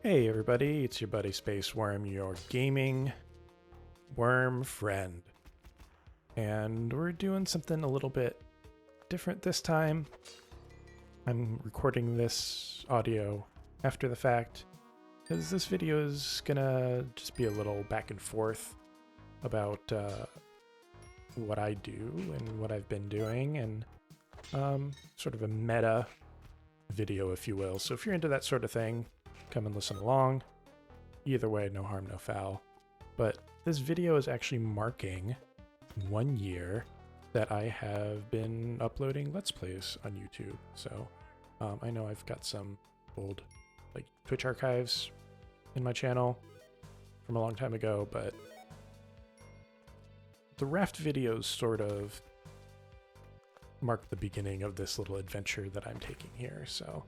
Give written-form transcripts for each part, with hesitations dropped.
Hey everybody, it's your buddy Space Worm, your gaming worm friend. And we're doing something a little bit different this time. I'm recording this audio after the fact, because this video is gonna just be a little back and forth about what I do and what I've been doing, and sort of a meta video, if you will. So if you're into that sort of thing, come and listen along. Either way, no harm, no foul. But this video is actually marking 1 year that I have been uploading Let's Plays on YouTube. So I know I've got some old like Twitch archives in my channel from a long time ago, but the raft videos sort of mark the beginning of this little adventure that I'm taking here. So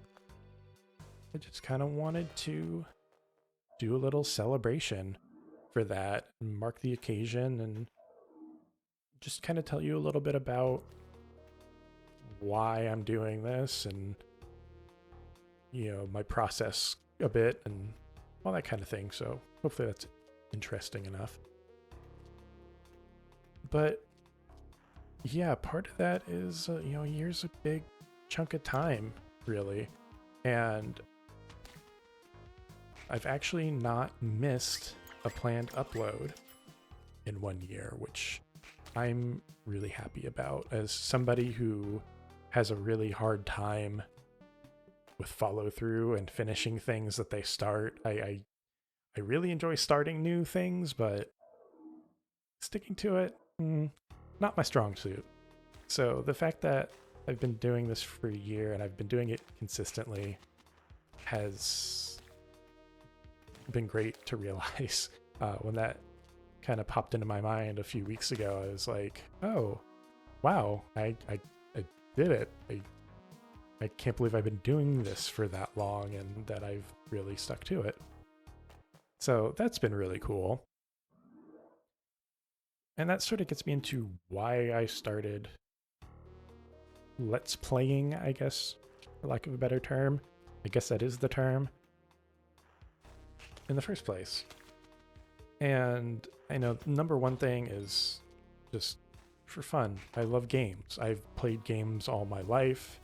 I just kind of wanted to do a little celebration for that and mark the occasion and just kind of tell you a little bit about why I'm doing this and, you know, my process a bit and all that kind of thing. So hopefully that's interesting enough. But yeah, part of that is, you know, a year's a big chunk of time, really. And I've actually not missed a planned upload in 1 year, which I'm really happy about. As somebody who has a really hard time with follow through and finishing things that they start, I really enjoy starting new things, but sticking to it, not my strong suit. So the fact that I've been doing this for a year and I've been doing it consistently has been great to realize. When that kind of popped into my mind a few weeks ago, I was like, oh, wow, I did it. I can't believe I've been doing this for that long and that I've really stuck to it. So that's been really cool. And that sort of gets me into why I started Let's Playing, I guess, for lack of a better term. I guess that is the term. In the first place. And I know number one thing is just for fun. I love games. I've played games all my life.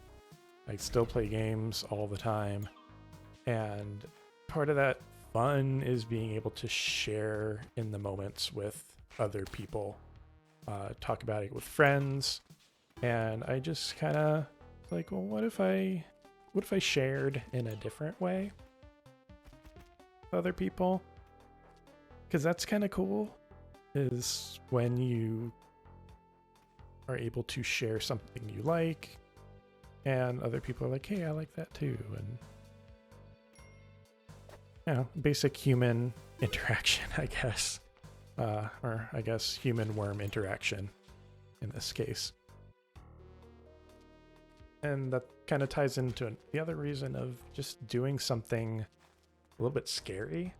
I still play games all the time. And part of that fun is being able to share in the moments with other people, talk about it with friends. And I just kind of like, well, what if I shared in a different way? Other people, because that's kind of cool, is when you are able to share something you like and other people are like, hey, I like that too. And you know, basic human interaction, I guess, or I guess human worm interaction in this case. And that kind of ties into the other reason of just doing something a little bit scary,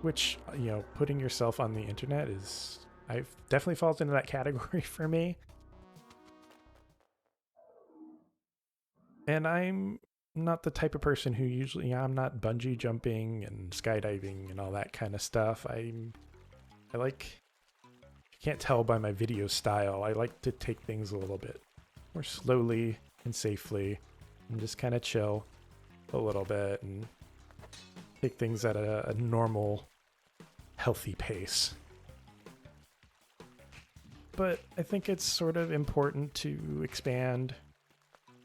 which, you know, putting yourself on the internet is, I've definitely falls into that category for me. And I'm not the type of person who usually, I'm not bungee jumping and skydiving and all that kind of stuff. I like, you can't tell by my video style, I like to take things a little bit more slowly and safely and just kind of chill a little bit and take things at a normal, healthy pace. But I think it's sort of important to expand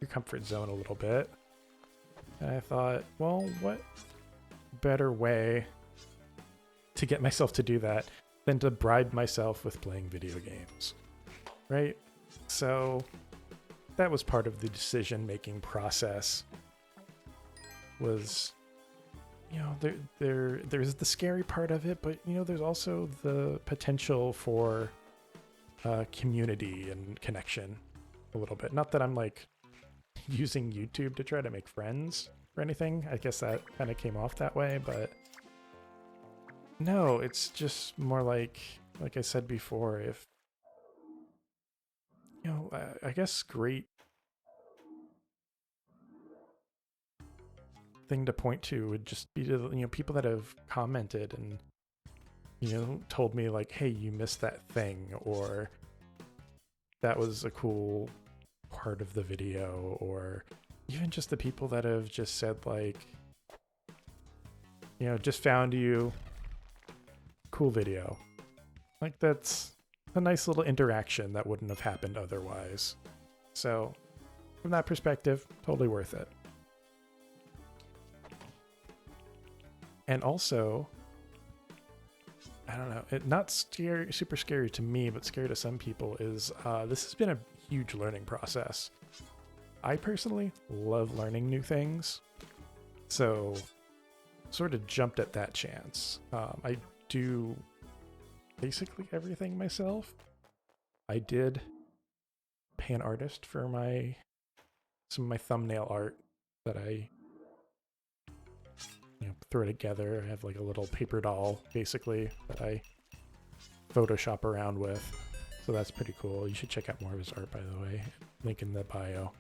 your comfort zone a little bit. And I thought, well, what better way to get myself to do that than to bribe myself with playing video games, right? So that was part of the decision-making process. Was, you know, there's the scary part of it, but you know, there's also the potential for community and connection a little bit. Not that I'm like using YouTube to try to make friends or anything. I guess that kind of came off that way, but no, it's just more like I said before, if, you know, I guess great thing to point to would just be to, people that have commented and, told me like, hey, you missed that thing, or that was a cool part of the video, or even just the people that have just said like, just found you, cool video. Like, that's a nice little interaction that wouldn't have happened otherwise. So from that perspective, totally worth it. And also, I don't know, not scary, super scary to me, but scary to some people is this has been a huge learning process. I personally love learning new things, so sort of jumped at that chance. I do basically everything myself. I did pay an artist for some of my thumbnail art that I throw together. I have like a little paper doll basically that I Photoshop around with, so that's pretty cool. You should check out more of his art, by the way. Link in the bio.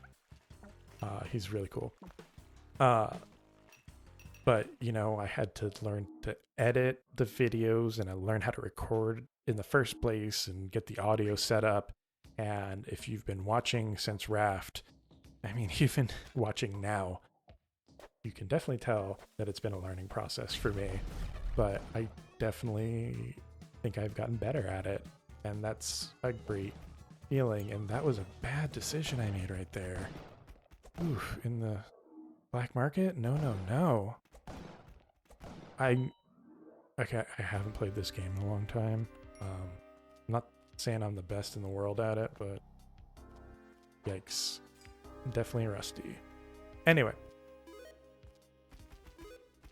He's really cool. But I had to learn to edit the videos, and I learned how to record in the first place and get the audio set up. And if you've been watching since Raft, I mean, even watching now, you can definitely tell that it's been a learning process for me. But I definitely think I've gotten better at it, and that's a great feeling. And that was a bad decision I made right there. Oof, in the black market? No. I haven't played this game in a long time. I'm not saying I'm the best in the world at it, but yikes. Definitely rusty. Anyway.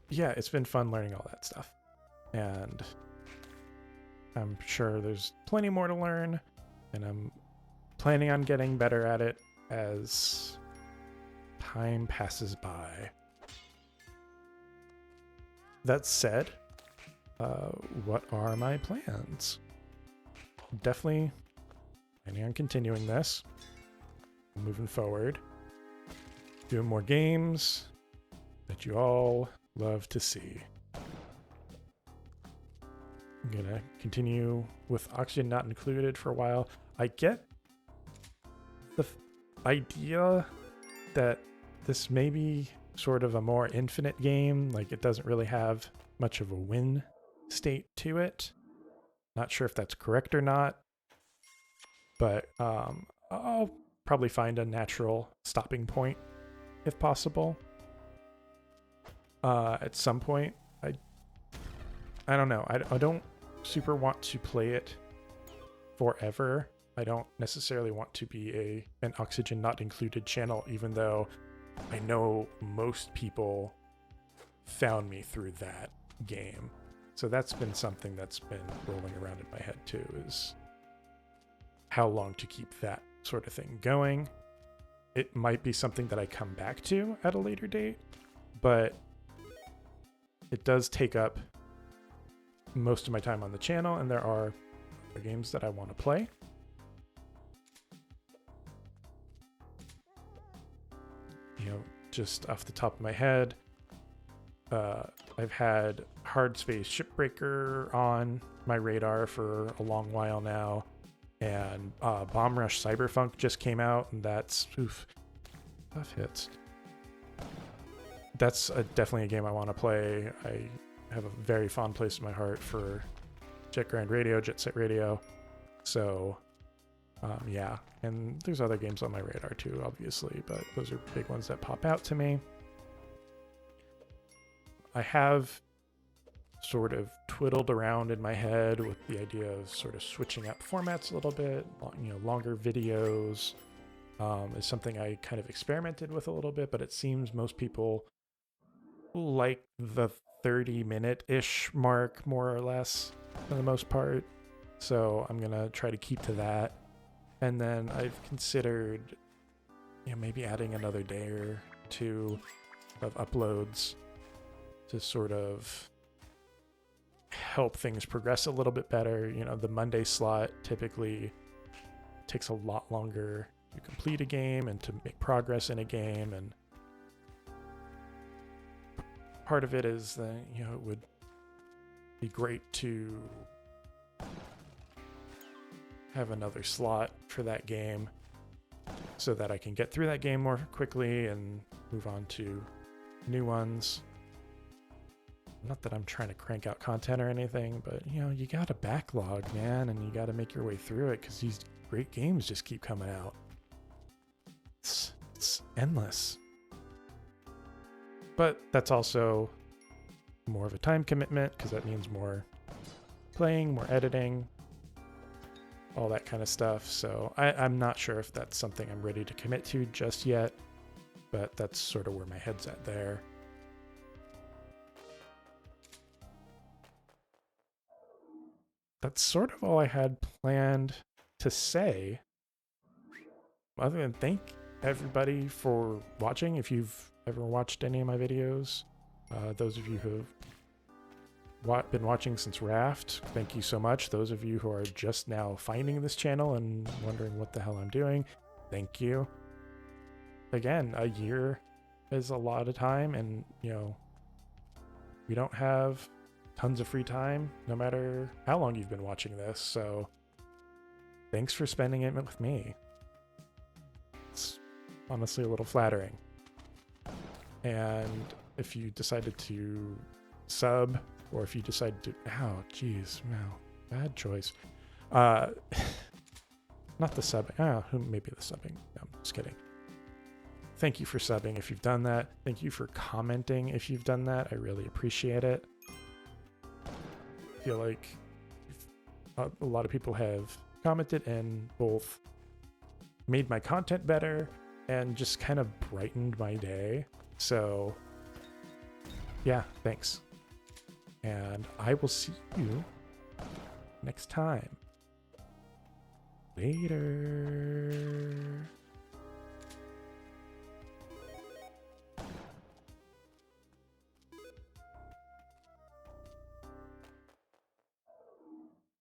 Yeah, it's been fun learning all that stuff. And I'm sure there's plenty more to learn, and I'm planning on getting better at it as time passes by. That said, what are my plans? Definitely planning on continuing this, moving forward, doing more games that you all love to see. I'm gonna continue with Oxygen Not Included for a while. I get the idea that this may be sort of a more infinite game, like it doesn't really have much of a win state to it. Not sure if that's correct or not, but I'll probably find a natural stopping point if possible. At some point, I don't know. I don't super want to play it forever. I don't necessarily want to be an Oxygen Not Included channel, even though I know most people found me through that game. So that's been something that's been rolling around in my head too, is how long to keep that sort of thing going. It might be something that I come back to at a later date, but it does take up most of my time on the channel, and there are other games that I want to play. Just off the top of my head, I've had Hard Space Shipbreaker on my radar for a long while now, and Bomb Rush Cyberpunk just came out, and that's tough hits. That's definitely a game I want to play. I have a very fond place in my heart for Jet Grind Radio, Jet Set Radio. So, yeah. And there's other games on my radar too, obviously, but those are big ones that pop out to me. I have sort of twiddled around in my head with the idea of sort of switching up formats a little bit. Longer videos is something I kind of experimented with a little bit, but it seems most people like the 30-minute-ish mark, more or less, for the most part. So I'm going to try to keep to that. And then I've considered, maybe adding another day or two of uploads to sort of help things progress a little bit better. The Monday slot typically takes a lot longer to complete a game and to make progress in a game, and part of it is that, you know, it would be great to have another slot for that game so that I can get through that game more quickly and move on to new ones. Not that I'm trying to crank out content or anything, but you know, you got a backlog, man, and you got to make your way through it because these great games just keep coming out. It's endless. But that's also more of a time commitment because that means more playing, more editing, all that kind of stuff. So I'm not sure if that's something I'm ready to commit to just yet, but that's sort of where my head's at there. That's sort of all I had planned to say. Other than thank everybody for watching. If you've ever watched any of my videos, those of you who've been watching since Raft, thank you so much. Those of you who are just now finding this channel and wondering what the hell I'm doing, thank you. Again, a year is a lot of time, and you know, we don't have tons of free time no matter how long you've been watching this, so thanks for spending it with me. It's honestly a little flattering. And if you decided to sub, or if you decided to, geez, wow, bad choice. Not the subbing. Maybe the subbing. No, I'm just kidding. Thank you for subbing if you've done that. Thank you for commenting if you've done that. I really appreciate it. I feel like a lot of people have commented and both made my content better and just kind of brightened my day. So yeah, thanks. And I will see you next time. Later.